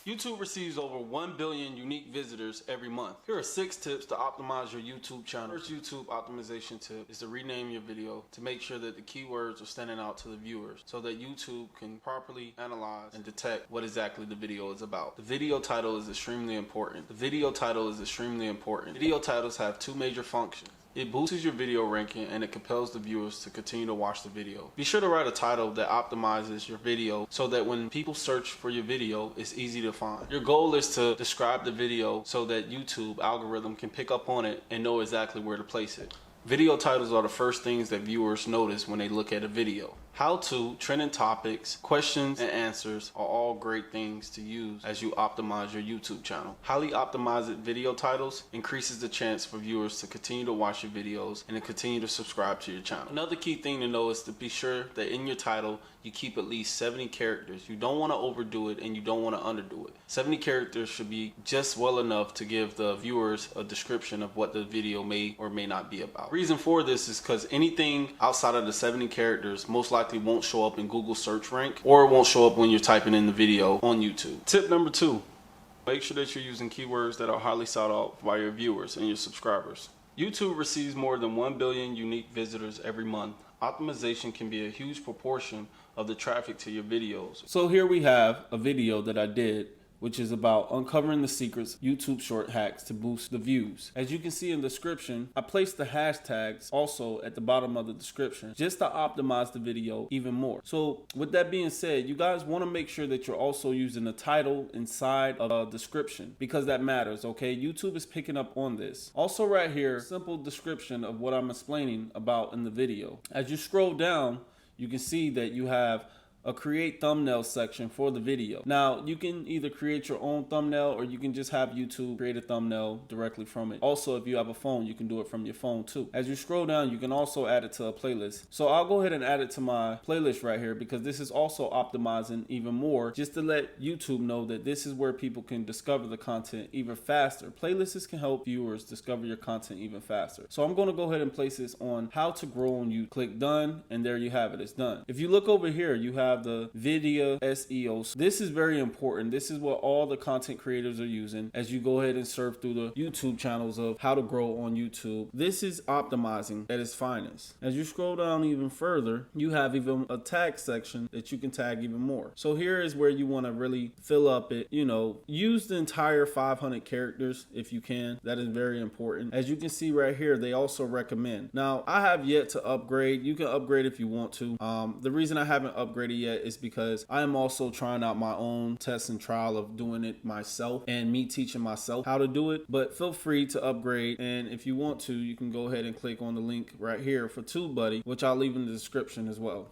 YouTube receives over 1 billion unique visitors every month. Here are 6 tips to optimize your YouTube channel. First YouTube optimization tip is to rename your video to make sure that the keywords are standing out to the viewers so that YouTube can properly analyze and detect what exactly the video is about. The video title is extremely important. Video titles have 2 major functions. It boosts your video ranking and it compels the viewers to continue to watch the video. Be sure to write a title that optimizes your video so that when people search for your video, it's easy to find. Your goal is to describe the video so that YouTube algorithm can pick up on it and know exactly where to place it. Video titles are the first things that viewers notice when they look at a video. How to, trending topics, questions, and answers are all great things to use as you optimize your YouTube channel. Highly optimized video titles increases the chance for viewers to continue to watch your videos and to continue to subscribe to your channel. Another key thing to know is to be sure that in your title you keep at least 70 characters. You don't want to overdo it and you don't want to underdo it. 70 characters should be just well enough to give the viewers a description of what the video may or may not be about. The reason for this is because anything outside of the 70 characters most likely won't show up in Google search rank, or it won't show up when you're typing in the video on YouTube. Tip number 2, make sure that you're using keywords that are highly sought out by your viewers and your subscribers. YouTube receives more than 1 billion unique visitors every month. Optimization can be a huge proportion of the traffic to your videos. So here we have a video that I did, which is about uncovering the secrets YouTube short hacks to boost the views. As you can see in the description, I placed the hashtags also at the bottom of the description just to optimize the video even more. So with that being said, you guys want to make sure that you're also using the title inside of a description because that matters, okay? YouTube is picking up on this. Also right here, simple description of what I'm explaining about in the video. As you scroll down, you can see that you have a create thumbnail section for the video. Now you can either create your own thumbnail or you can just have YouTube create a thumbnail directly from it. Also, if you have a phone, you can do it from your phone too. As you scroll down, you can also add it to a playlist. So I'll go ahead and add it to my playlist right here because this is also optimizing even more just to let YouTube know that this is where people can discover the content even faster. Playlists can help viewers discover your content even faster. So I'm going to go ahead and place this on how to grow on YouTube. Click done and there you have it. It's done. If you look over here, you have the video SEO. This is very important. This is what all the content creators are using as you go ahead and surf through the YouTube channels of how to grow on YouTube. This is optimizing at its finest. As you scroll down even further, you have even a tag section that you can tag even more. So here is where you want to really fill up it, use the entire 500 characters if you can. That is very important. As you can see right here, they also recommend. Now I have yet to upgrade. You can upgrade if you want to. The reason I haven't upgraded yet is because I am also trying out my own test and trial of doing it myself and me teaching myself how to do it. But feel free to upgrade, and if you want to, you can go ahead and click on the link right here for TubeBuddy, which I'll leave in the description as well.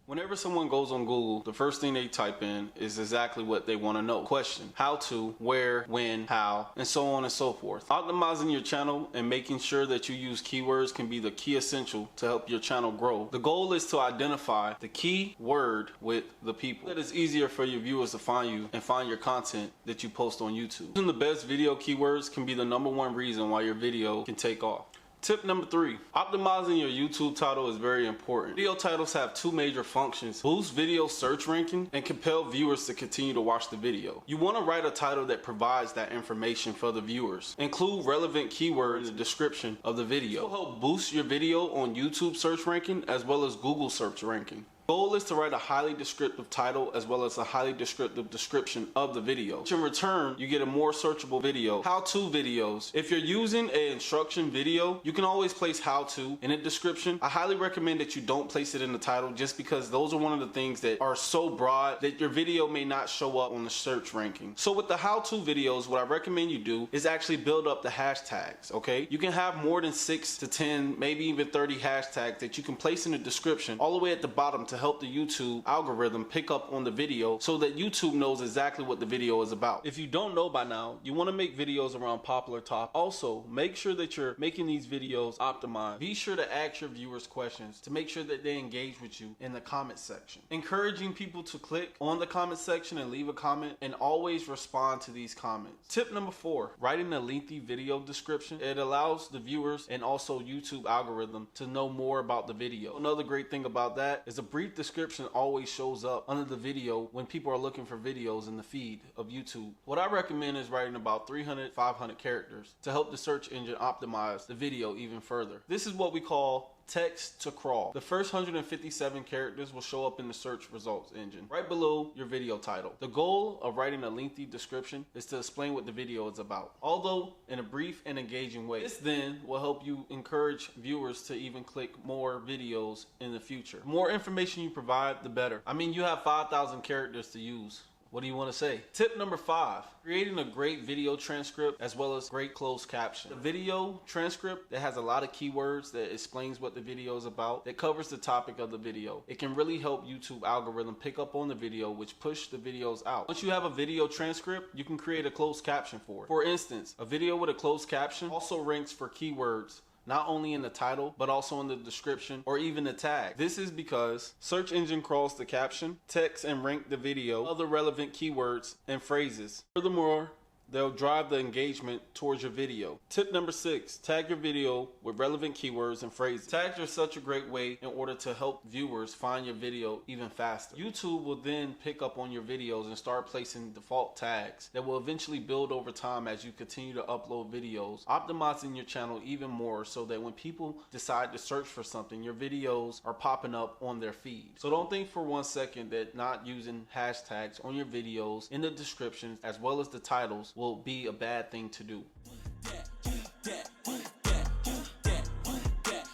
Whenever someone goes on Google, the first thing they type in is exactly what they want to know. Question, how to, where, when, how, and so on and so forth. Optimizing your channel and making sure that you use keywords can be the key essential to help your channel grow. The goal is to identify the key word with the people. That is easier for your viewers to find you and find your content that you post on YouTube. Using the best video keywords can be the #1 reason why your video can take off. Tip number 3, optimizing your YouTube title is very important. Video titles have 2 major functions: boost video search ranking and compel viewers to continue to watch the video. You want to write a title that provides that information for the viewers. Include relevant keywords in the description of the video. This will help boost your video on YouTube search ranking as well as Google search ranking. Goal is to write a highly descriptive title as well as a highly descriptive description of the video. In return, you get a more searchable video. How-to videos. If you're using an instruction video, you can always place how-to in a description. I highly recommend that you don't place it in the title just because those are one of the things that are so broad that your video may not show up on the search ranking. So with the how-to videos, what I recommend you do is actually build up the hashtags, okay? You can have more than 6 to 10, maybe even 30 hashtags that you can place in the description all the way at the bottom to help the YouTube algorithm pick up on the video so that YouTube knows exactly what the video is about. If you don't know by now, you want to make videos around popular topics. Also, make sure that you're making these videos optimized. Be sure to ask your viewers questions to make sure that they engage with you in the comment section. Encouraging people to click on the comment section and leave a comment, and always respond to these comments. Tip number 4, writing a lengthy video description. It allows the viewers and also YouTube algorithm to know more about the video. Another great thing about that is a brief brief description always shows up under the video when people are looking for videos in the feed of YouTube. What I recommend is writing about 300, 500 characters to help the search engine optimize the video even further. This is what we call text to crawl. The first 157 characters will show up in the search results engine right below your video title. The goal of writing a lengthy description is to explain what the video is about, although in a brief and engaging way. This then will help you encourage viewers to even click more videos in the future. The more information you provide, the better. I mean, you have 5,000 characters to use. What do you want to say? Tip number 5, creating a great video transcript as well as great closed caption. The video transcript that has a lot of keywords that explains what the video is about, that covers the topic of the video. It can really help YouTube algorithm pick up on the video, which push the videos out. Once you have a video transcript, you can create a closed caption for it. For instance, a video with a closed caption also ranks for keywords not only in the title, but also in the description or even the tag. This is because search engine crawls the caption, text, and rank the video, other relevant keywords and phrases. Furthermore, they'll drive the engagement towards your video. Tip number 6, tag your video with relevant keywords and phrases. Tags are such a great way in order to help viewers find your video even faster. YouTube will then pick up on your videos and start placing default tags that will eventually build over time as you continue to upload videos, optimizing your channel even more so that when people decide to search for something, your videos are popping up on their feed. So don't think for one second that not using hashtags on your videos in the descriptions as well as the titles will be a bad thing to do.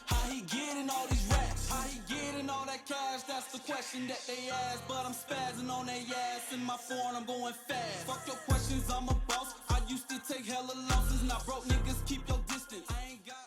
How he getting all these racks? How he getting all that cash? That's the question that they ask. But I'm spazzing on their ass. In my phone, I'm going fast. Fuck your questions, I'm a boss. I used to take hella losses. Now broke niggas keep your distance. I ain't got